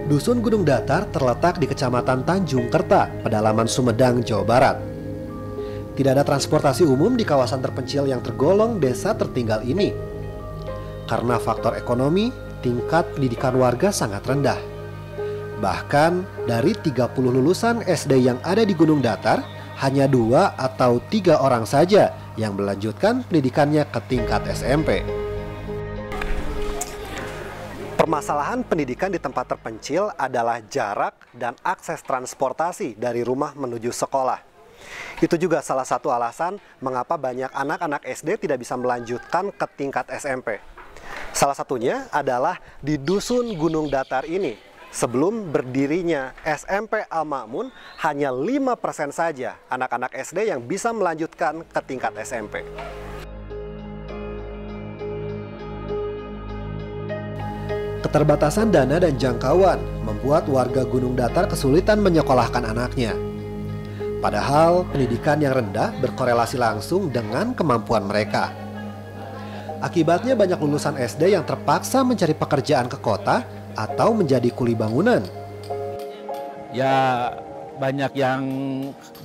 Dusun Gunung Datar terletak di Kecamatan Tanjung Kerta, pedalaman Sumedang, Jawa Barat. Tidak ada transportasi umum di kawasan terpencil yang tergolong desa tertinggal ini. Karena faktor ekonomi, tingkat pendidikan warga sangat rendah. Bahkan dari 30 lulusan SD yang ada di Gunung Datar, hanya 2 atau 3 orang saja yang melanjutkan pendidikannya ke tingkat SMP. Permasalahan pendidikan di tempat terpencil adalah jarak dan akses transportasi dari rumah menuju sekolah. Itu juga salah satu alasan mengapa banyak anak-anak SD tidak bisa melanjutkan ke tingkat SMP. Salah satunya adalah di Dusun Gunung Datar ini. Sebelum berdirinya SMP Al-Ma'mun, hanya 5% saja anak-anak SD yang bisa melanjutkan ke tingkat SMP. Keterbatasan dana dan jangkauan membuat warga Gunung Datar kesulitan menyekolahkan anaknya. Padahal pendidikan yang rendah berkorelasi langsung dengan kemampuan mereka. Akibatnya banyak lulusan SD yang terpaksa mencari pekerjaan ke kota atau menjadi kuli bangunan. Ya banyak yang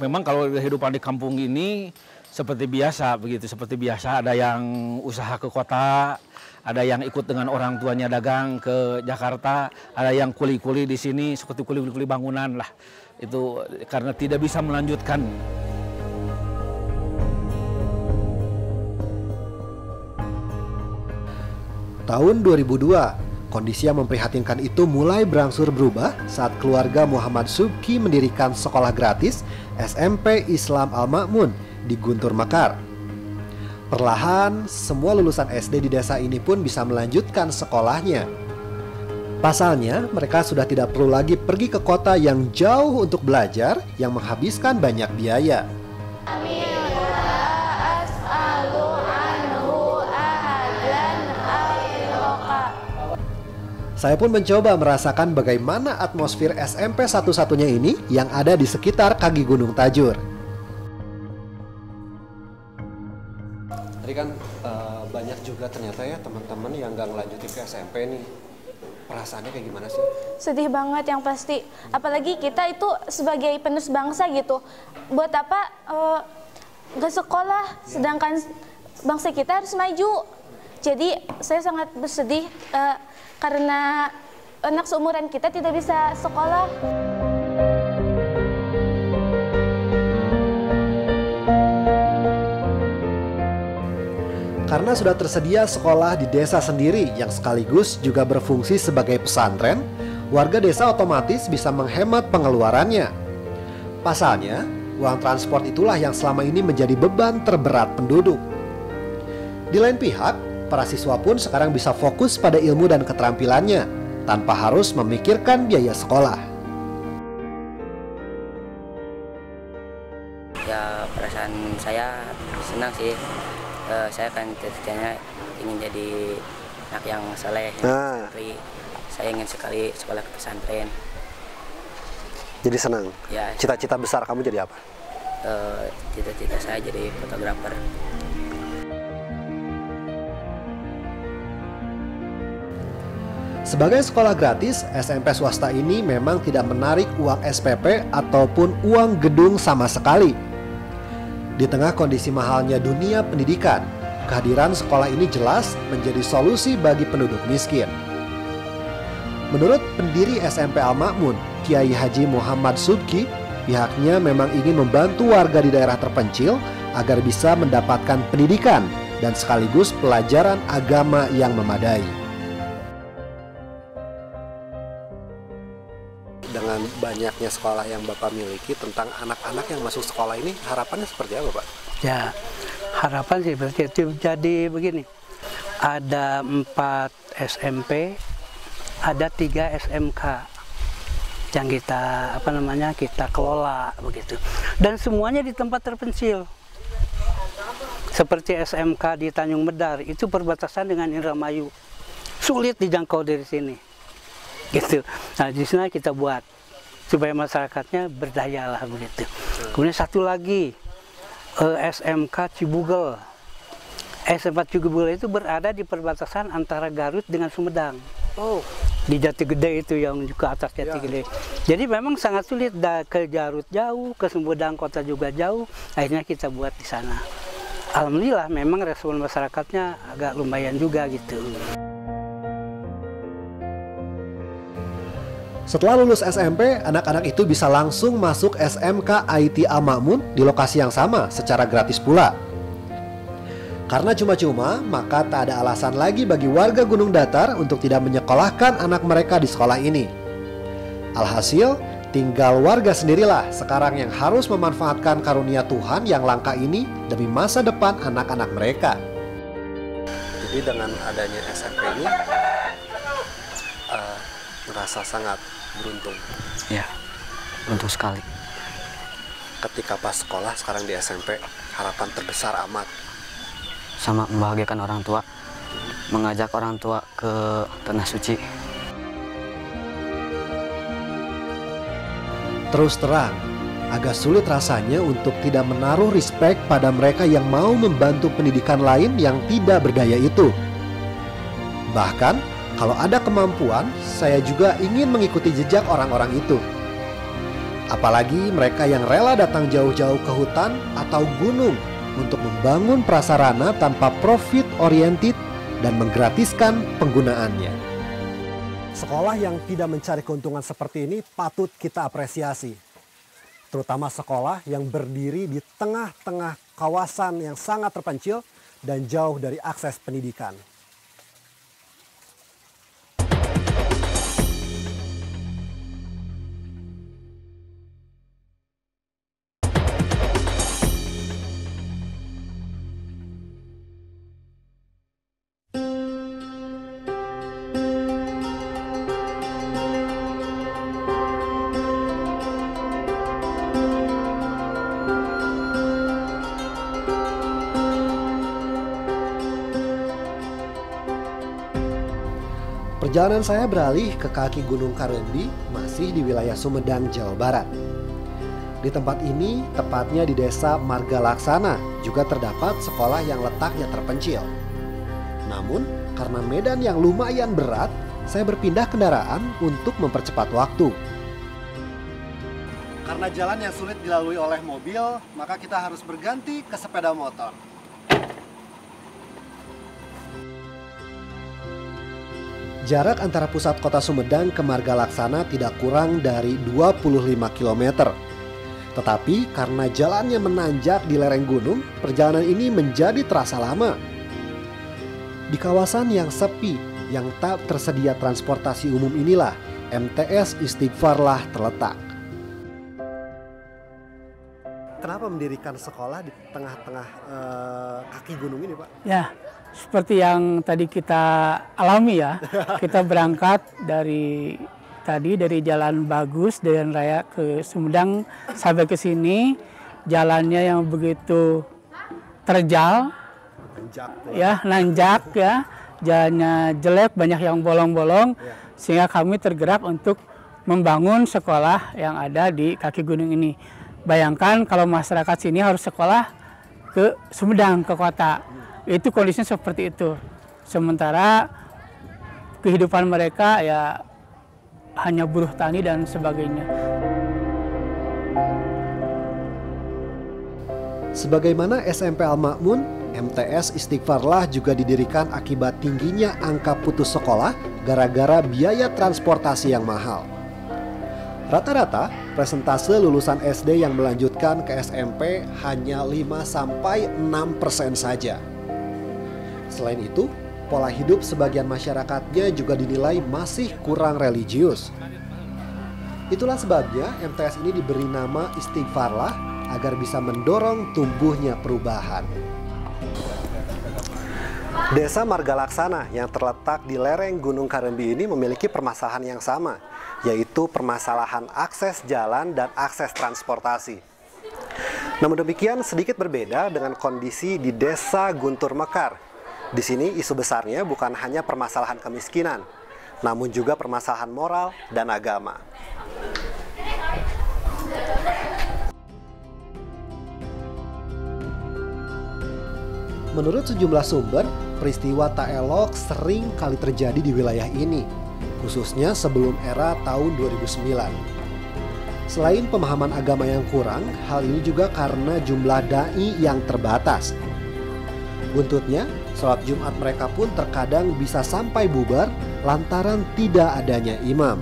memang kalau kehidupan di kampung ini seperti biasa begitu, seperti biasa ada yang usaha ke kota, ada yang ikut dengan orang tuanya dagang ke Jakarta, ada yang kuli-kuli di sini seperti kuli-kuli bangunan lah. Itu karena tidak bisa melanjutkan. Tahun 2002, kondisi yang memprihatinkan itu mulai berangsur berubah saat keluarga Muhammad Subki mendirikan sekolah gratis SMP Islam Al-Ma'mun di Guntur Mekar. Perlahan, semua lulusan SD di desa ini pun bisa melanjutkan sekolahnya. Pasalnya, mereka sudah tidak perlu lagi pergi ke kota yang jauh untuk belajar yang menghabiskan banyak biaya. Saya pun mencoba merasakan bagaimana atmosfer SMP satu-satunya ini yang ada di sekitar kaki Gunung Tajur. Tadi kan banyak juga ternyata ya teman-teman yang nggak ngelanjutin ke SMP nih. Perasaannya kayak gimana sih? Sedih banget yang pasti. Apalagi kita itu sebagai penerus bangsa gitu. Buat apa nggak sekolah, sedangkan bangsa kita harus maju. Jadi saya sangat bersedih karena anak seumuran kita tidak bisa sekolah. Karena sudah tersedia sekolah di desa sendiri yang sekaligus juga berfungsi sebagai pesantren, warga desa otomatis bisa menghemat pengeluarannya. Pasalnya, uang transport itulah yang selama ini menjadi beban terberat penduduk. Di lain pihak, para siswa pun sekarang bisa fokus pada ilmu dan keterampilannya, tanpa harus memikirkan biaya sekolah. Ya, perasaan saya senang sih. Saya kan cita-citanya ingin jadi anak yang saleh, saya ingin sekali sekolah ke pesantren. Jadi senang? Ya. Cita-cita besar kamu jadi apa? Cita-cita saya jadi fotografer. Sebagai sekolah gratis, SMP swasta ini memang tidak menarik uang SPP ataupun uang gedung sama sekali. Di tengah kondisi mahalnya dunia pendidikan, kehadiran sekolah ini jelas menjadi solusi bagi penduduk miskin. Menurut pendiri SMP Al-Ma'mun, Kiai Haji Muhammad Subki, pihaknya memang ingin membantu warga di daerah terpencil agar bisa mendapatkan pendidikan dan sekaligus pelajaran agama yang memadai. Dengan banyaknya sekolah yang Bapak miliki, tentang anak-anak yang masuk sekolah ini, harapannya seperti apa, Pak? Ya, Harapan sih berarti itu jadi begini. Ada 4 SMP, ada 3 SMK yang kita kita kelola begitu. Dan semuanya di tempat terpencil. Seperti SMK di Tanjung Medar itu perbatasan dengan Indramayu. Sulit dijangkau dari sini. Gitu. Nah, di sana kita buat supaya masyarakatnya berdaya lah begitu. Kemudian satu lagi SMK Cibugel. SMK Cibugel itu berada di perbatasan antara Garut dengan Sumedang. Oh, Di Jati Gede itu yang juga atas Jati Gede. Jadi memang sangat sulit, ke Garut jauh, ke Sumedang kota juga jauh. Akhirnya kita buat di sana. Alhamdulillah memang respon masyarakatnya agak lumayan juga gitu. setelah lulus SMP, anak-anak itu bisa langsung masuk SMK IT Al Ma'mun di lokasi yang sama secara gratis pula. Karena cuma-cuma, maka tak ada alasan lagi bagi warga Gunung Datar untuk tidak menyekolahkan anak mereka di sekolah ini. Alhasil, tinggal warga sendirilah sekarang yang harus memanfaatkan karunia Tuhan yang langka ini demi masa depan anak-anak mereka. Jadi dengan adanya SMP ini, merasa sangat beruntung. Ya, beruntung sekali. Ketika pas sekolah, sekarang di SMP, harapan terbesar amat. Sama membahagiakan orang tua, mengajak orang tua ke Tanah Suci. Terus terang, agak sulit rasanya untuk tidak menaruh respek pada mereka yang mau membantu pendidikan lain yang tidak berdaya itu. Bahkan, kalau ada kemampuan, saya juga ingin mengikuti jejak orang-orang itu. Apalagi mereka yang rela datang jauh-jauh ke hutan atau gunung untuk membangun prasarana tanpa profit oriented dan menggratiskan penggunaannya. Sekolah yang tidak mencari keuntungan seperti ini patut kita apresiasi. Terutama sekolah yang berdiri di tengah-tengah kawasan yang sangat terpencil dan jauh dari akses pendidikan. Perjalanan saya beralih ke kaki Gunung Karendi, masih di wilayah Sumedang, Jawa Barat. Di tempat ini, tepatnya di desa Marga Laksana, juga terdapat sekolah yang letaknya terpencil. Namun, karena medan yang lumayan berat, saya berpindah kendaraan untuk mempercepat waktu. Karena jalan yang sulit dilalui oleh mobil, maka kita harus berganti ke sepeda motor. Jarak antara pusat kota Sumedang ke Marga Laksana tidak kurang dari 25 km. Tetapi karena jalannya menanjak di lereng gunung, perjalanan ini menjadi terasa lama. Di kawasan yang sepi, yang tak tersedia transportasi umum inilah, MTS Istighfarlah terletak. Kenapa mendirikan sekolah di tengah-tengah kaki gunung ini, Pak? Ya, seperti yang tadi kita alami ya, kita berangkat dari Jalan Bagus, Jalan Raya ke Sumedang sampai ke sini, jalannya yang begitu terjal, nanjak ya, jalannya jelek, banyak yang bolong-bolong, sehingga kami tergerak untuk membangun sekolah yang ada di kaki gunung ini. Bayangkan kalau masyarakat sini harus sekolah ke Sumedang, ke kota. Itu kondisinya seperti itu. Sementara kehidupan mereka ya hanya buruh tani dan sebagainya. Sebagaimana SMP Al Ma'mun, MTS Istighfarlah juga didirikan akibat tingginya angka putus sekolah gara-gara biaya transportasi yang mahal. Rata-rata, persentase lulusan SD yang melanjutkan ke SMP hanya 5-6% saja. Selain itu, pola hidup sebagian masyarakatnya juga dinilai masih kurang religius. Itulah sebabnya MTS ini diberi nama Istighfarlah agar bisa mendorong tumbuhnya perubahan. Desa Margalaksana yang terletak di lereng Gunung Karenbi ini memiliki permasalahan yang sama, yaitu permasalahan akses jalan dan akses transportasi. Namun demikian sedikit berbeda dengan kondisi di Desa Guntur Mekar. Di sini isu besarnya bukan hanya permasalahan kemiskinan, namun juga permasalahan moral dan agama. Menurut sejumlah sumber, peristiwa tak elok sering kali terjadi di wilayah ini, khususnya sebelum era tahun 2009. Selain pemahaman agama yang kurang, hal ini juga karena jumlah dai yang terbatas. Buntutnya, sholat Jumat mereka pun terkadang bisa sampai bubar lantaran tidak adanya imam.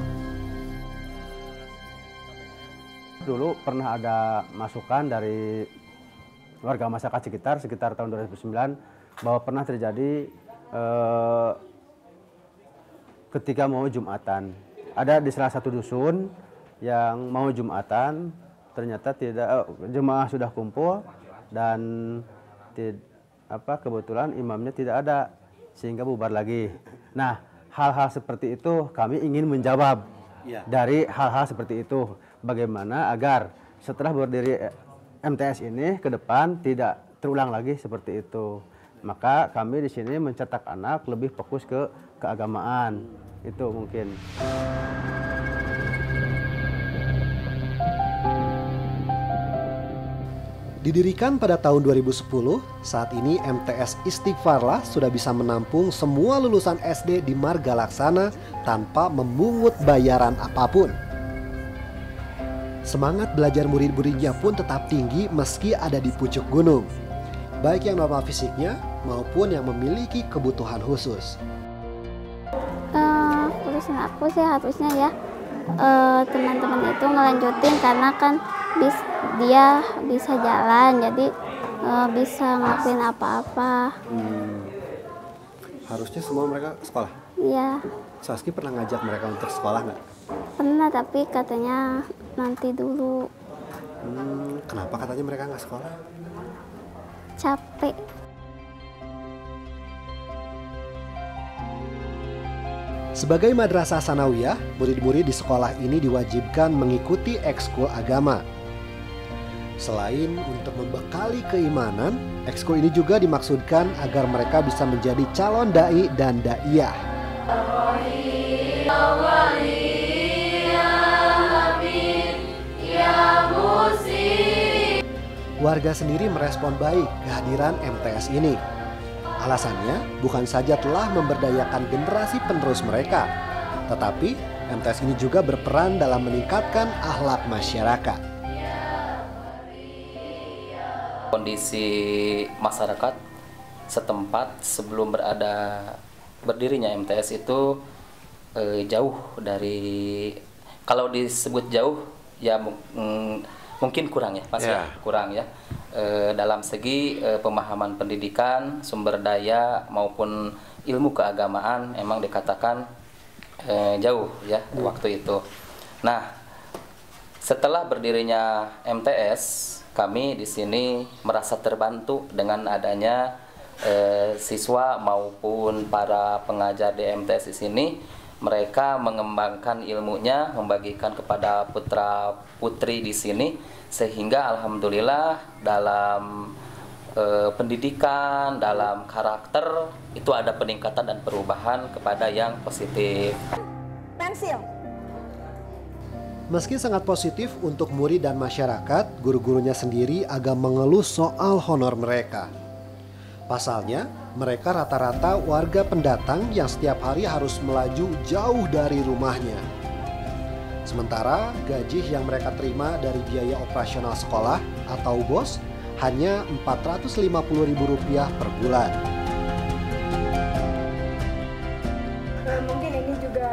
Dulu pernah ada masukan dari warga masyarakat sekitar tahun 2009 bahwa pernah terjadi ketika mau Jumatan. Ada di salah satu dusun yang mau Jumatan, ternyata tidak jemaah sudah kumpul dan kebetulan imamnya tidak ada sehingga bubar lagi. Nah, hal-hal seperti itu kami ingin menjawab dari hal-hal seperti itu. Bagaimana agar setelah berdiri MTS ini ke depan tidak terulang lagi seperti itu. Maka kami di sini mencetak anak lebih fokus ke keagamaan. Itu mungkin. Didirikan pada tahun 2010, saat ini MTS Istighfarlah sudah bisa menampung semua lulusan SD di Margalaksana tanpa memungut bayaran apapun. Semangat belajar murid-muridnya pun tetap tinggi meski ada di pucuk gunung, baik yang normal fisiknya maupun yang memiliki kebutuhan khusus. Urusan aku sih harusnya ya teman-teman itu ngelanjutin karena kan dia bisa jalan, jadi bisa ngelakuin apa-apa. Harusnya semua mereka sekolah? Iya. Saski pernah ngajak mereka untuk sekolah nggak? Pernah, tapi katanya nanti dulu. Kenapa katanya mereka nggak sekolah? Capek. Sebagai madrasah sanawiyah, murid-murid di sekolah ini diwajibkan mengikuti ekskul agama. Selain untuk membekali keimanan, ekskul ini juga dimaksudkan agar mereka bisa menjadi calon dai dan daiyah. Warga sendiri merespon baik kehadiran MTS ini. Alasannya bukan saja telah memberdayakan generasi penerus mereka, tetapi MTS ini juga berperan dalam meningkatkan akhlak masyarakat. Kondisi masyarakat setempat sebelum berdirinya MTS itu jauh dari, kalau disebut jauh ya mungkin kurang ya, Mas ya, kurang ya. Dalam segi pemahaman pendidikan, sumber daya maupun ilmu keagamaan emang dikatakan jauh ya waktu itu. Nah, setelah berdirinya MTS, kami di sini merasa terbantu dengan adanya siswa maupun para pengajar di MTS di sini. Mereka mengembangkan ilmunya, membagikan kepada putra-putri di sini, sehingga alhamdulillah dalam pendidikan, dalam karakter itu ada peningkatan dan perubahan kepada yang positif. Pensil. Meski sangat positif untuk murid dan masyarakat, guru-gurunya sendiri agak mengeluh soal honor mereka. Pasalnya, mereka rata-rata warga pendatang yang setiap hari harus melaju jauh dari rumahnya. Sementara gaji yang mereka terima dari biaya operasional sekolah atau BOS hanya Rp450.000 per bulan. Mungkin ini juga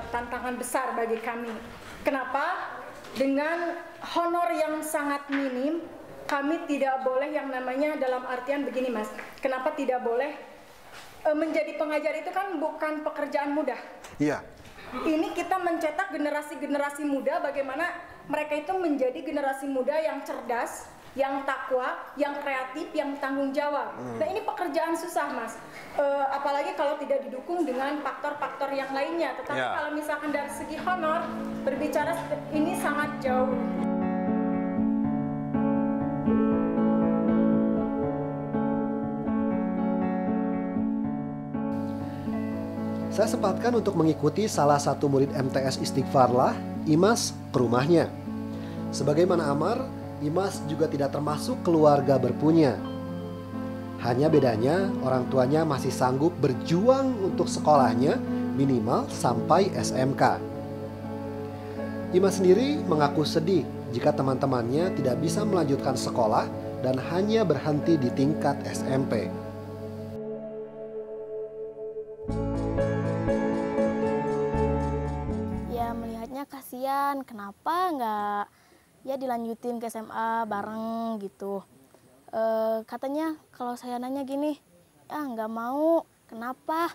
tantangan besar bagi kami. Kenapa? Dengan honor yang sangat minim, kami tidak boleh yang namanya, dalam artian begini Mas, kenapa tidak boleh menjadi pengajar itu kan bukan pekerjaan mudah. Iya. Ini kita mencetak generasi-generasi muda, bagaimana mereka itu menjadi generasi muda yang cerdas, yang takwa, yang kreatif, yang tanggung jawab. Nah ini pekerjaan susah Mas, apalagi kalau tidak didukung dengan faktor-faktor yang lainnya. Tetapi kalau misalkan dari segi honor, berbicara ini sangat jauh. Saya sempatkan untuk mengikuti salah satu murid MTS Istighfarlah, Imas, ke rumahnya. Sebagaimana Amar, Imas juga tidak termasuk keluarga berpunya. Hanya bedanya orang tuanya masih sanggup berjuang untuk sekolahnya minimal sampai SMK. Imas sendiri mengaku sedih jika teman-temannya tidak bisa melanjutkan sekolah dan hanya berhenti di tingkat SMP. Kasihan, kenapa nggak ya dilanjutin ke SMA bareng gitu. Katanya kalau saya nanya gini, ya nggak mau, kenapa?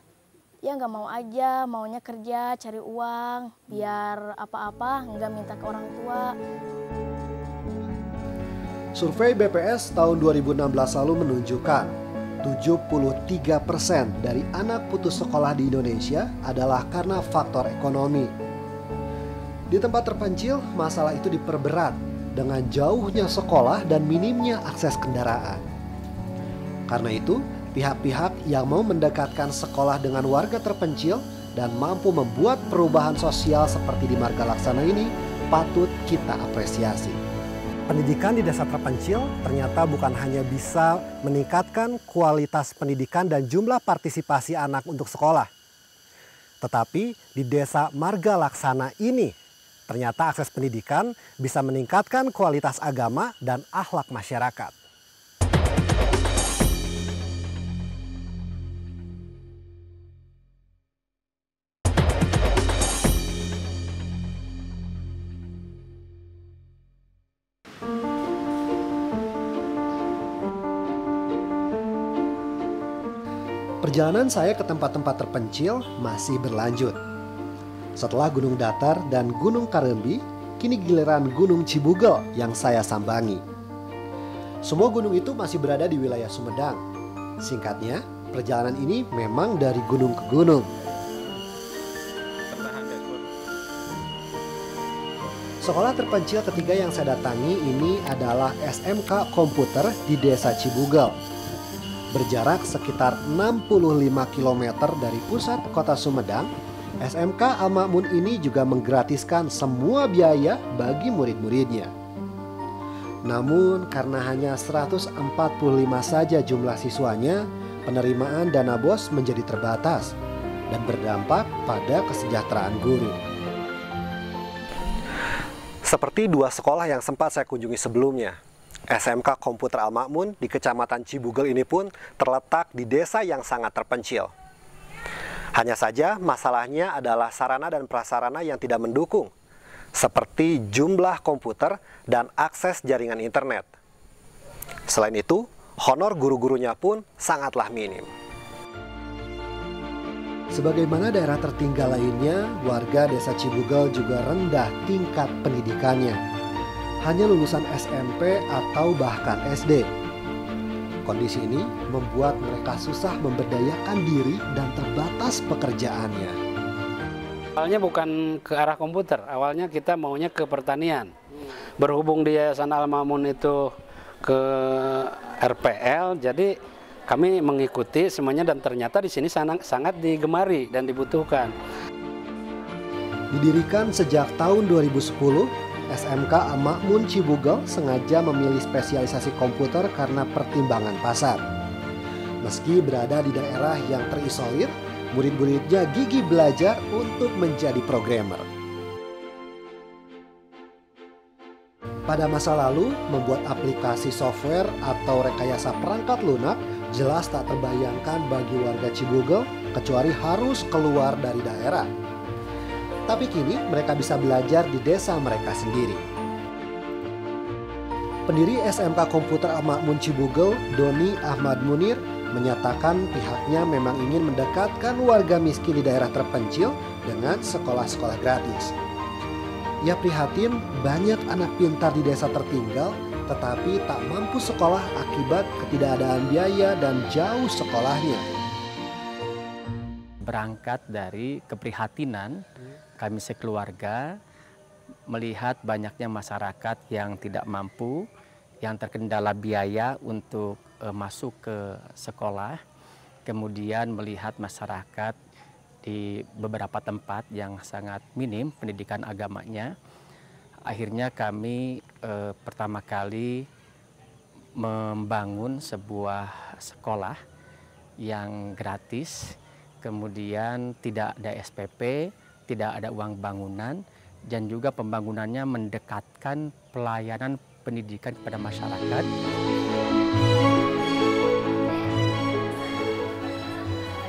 Ya nggak mau aja, maunya kerja, cari uang, biar apa-apa nggak minta ke orang tua. Survei BPS tahun 2016 lalu menunjukkan 73% dari anak putus sekolah di Indonesia adalah karena faktor ekonomi. Di tempat terpencil, masalah itu diperberat dengan jauhnya sekolah dan minimnya akses kendaraan. Karena itu, pihak-pihak yang mau mendekatkan sekolah dengan warga terpencil dan mampu membuat perubahan sosial seperti di Marga Laksana ini patut kita apresiasi. Pendidikan di desa terpencil ternyata bukan hanya bisa meningkatkan kualitas pendidikan dan jumlah partisipasi anak untuk sekolah. Tetapi di desa Marga Laksana ini, ternyata akses pendidikan bisa meningkatkan kualitas agama dan akhlak masyarakat. Perjalanan saya ke tempat-tempat terpencil masih berlanjut. Setelah Gunung Datar dan Gunung Kareumbi, kini giliran Gunung Cibugel yang saya sambangi. Semua gunung itu masih berada di wilayah Sumedang. Singkatnya, perjalanan ini memang dari gunung ke gunung. Sekolah terpencil ketiga yang saya datangi ini adalah SMK Komputer di Desa Cibugel. Berjarak sekitar 65 km dari pusat kota Sumedang, SMK Al-Ma'mun ini juga menggratiskan semua biaya bagi murid-muridnya. Namun karena hanya 145 saja jumlah siswanya, penerimaan dana BOS menjadi terbatas dan berdampak pada kesejahteraan guru. Seperti dua sekolah yang sempat saya kunjungi sebelumnya, SMK Komputer Al-Ma'mun di Kecamatan Cibugel ini pun terletak di desa yang sangat terpencil. Hanya saja masalahnya adalah sarana dan prasarana yang tidak mendukung, seperti jumlah komputer dan akses jaringan internet. Selain itu, honor guru-gurunya pun sangatlah minim. Sebagaimana daerah tertinggal lainnya, warga desa Cibugel juga rendah tingkat pendidikannya. Hanya lulusan SMP atau bahkan SD. Kondisi ini membuat mereka susah memberdayakan diri dan terbatas pekerjaannya. Awalnya bukan ke arah komputer, awalnya kita maunya ke pertanian. Berhubung di Yayasan Al-Ma'mun itu ke RPL, jadi kami mengikuti semuanya dan ternyata di sini sangat digemari dan dibutuhkan. Didirikan sejak tahun 2010, SMK Al-Ma'mun Cibugel sengaja memilih spesialisasi komputer karena pertimbangan pasar. Meski berada di daerah yang terisolir, murid-muridnya gigih belajar untuk menjadi programmer. Pada masa lalu, membuat aplikasi software atau rekayasa perangkat lunak jelas tak terbayangkan bagi warga Cibugel kecuali harus keluar dari daerah. Tapi kini mereka bisa belajar di desa mereka sendiri. Pendiri SMK Komputer Al-Ma'mun Cibugel, Doni Ahmad Munir, menyatakan pihaknya memang ingin mendekatkan warga miskin di daerah terpencil dengan sekolah-sekolah gratis. Ia prihatin banyak anak pintar di desa tertinggal tetapi tak mampu sekolah akibat ketidakadaan biaya dan jauh sekolahnya. Berangkat dari keprihatinan kami sekeluarga melihat banyaknya masyarakat yang tidak mampu, yang terkendala biaya untuk masuk ke sekolah, kemudian melihat masyarakat di beberapa tempat yang sangat minim pendidikan agamanya. Akhirnya kami pertama kali membangun sebuah sekolah yang gratis, kemudian tidak ada SPP, tidak ada uang bangunan, dan juga pembangunannya mendekatkan pelayanan pendidikan kepada masyarakat.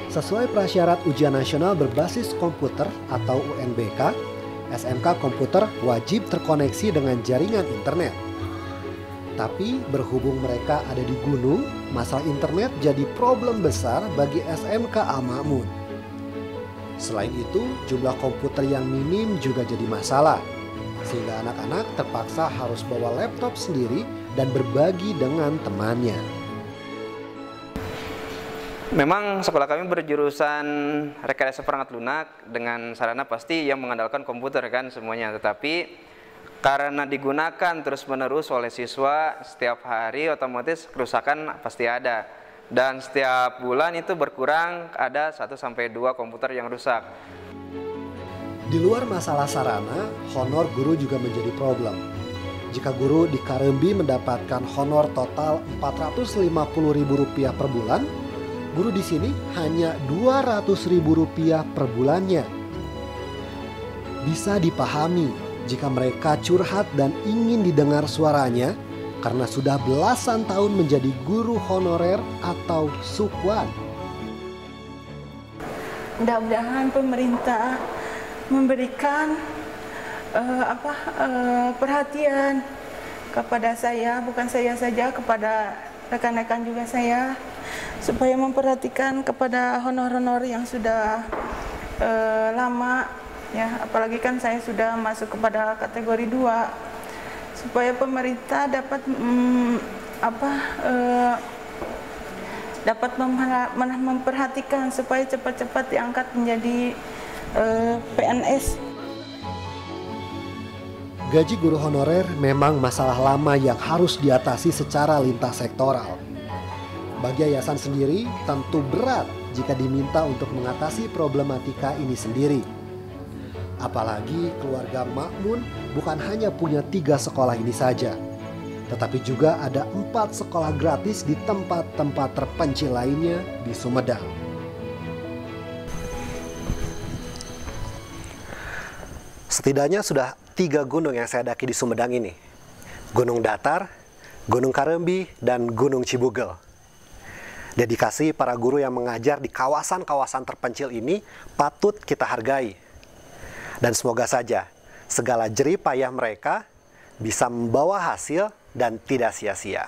Sesuai prasyarat ujian nasional berbasis komputer atau UNBK, SMK Komputer wajib terkoneksi dengan jaringan internet. Tapi berhubung mereka ada di gunung, masalah internet jadi problem besar bagi SMK Al-Ma'mun. Selain itu, jumlah komputer yang minim juga jadi masalah, sehingga anak-anak terpaksa harus bawa laptop sendiri dan berbagi dengan temannya. Memang sekolah kami berjurusan rekayasa perangkat lunak dengan sarana pasti yang mengandalkan komputer kan semuanya. Tetapi karena digunakan terus-menerus oleh siswa setiap hari, otomatis kerusakan pasti ada. Dan setiap bulan itu berkurang ada 1-2 komputer yang rusak. Di luar masalah sarana, honor guru juga menjadi problem. Jika guru di Karembi mendapatkan honor total Rp450.000 per bulan, guru di sini hanya Rp200.000 per bulannya. Bisa dipahami jika mereka curhat dan ingin didengar suaranya karena sudah belasan tahun menjadi guru honorer atau sukwan. Mudah-mudahan pemerintah memberikan perhatian kepada saya, bukan saya saja, kepada rekan-rekan juga saya, supaya memperhatikan kepada honor-honor yang sudah lama, ya, apalagi kan saya sudah masuk kepada kategori 2, supaya pemerintah dapat memperhatikan supaya cepat-cepat diangkat menjadi PNS. Gaji guru honorer memang masalah lama yang harus diatasi secara lintas sektoral. Bagi yayasan sendiri tentu berat jika diminta untuk mengatasi problematika ini sendiri. Apalagi keluarga Ma'mun bukan hanya punya 3 sekolah ini saja, tetapi juga ada 4 sekolah gratis di tempat-tempat terpencil lainnya di Sumedang. Setidaknya sudah 3 gunung yang saya daki di Sumedang ini. Gunung Datar, Gunung Karembi, dan Gunung Cibugel. Dedikasi para guru yang mengajar di kawasan-kawasan terpencil ini patut kita hargai. Dan semoga saja segala jerih payah mereka bisa membawa hasil dan tidak sia-sia.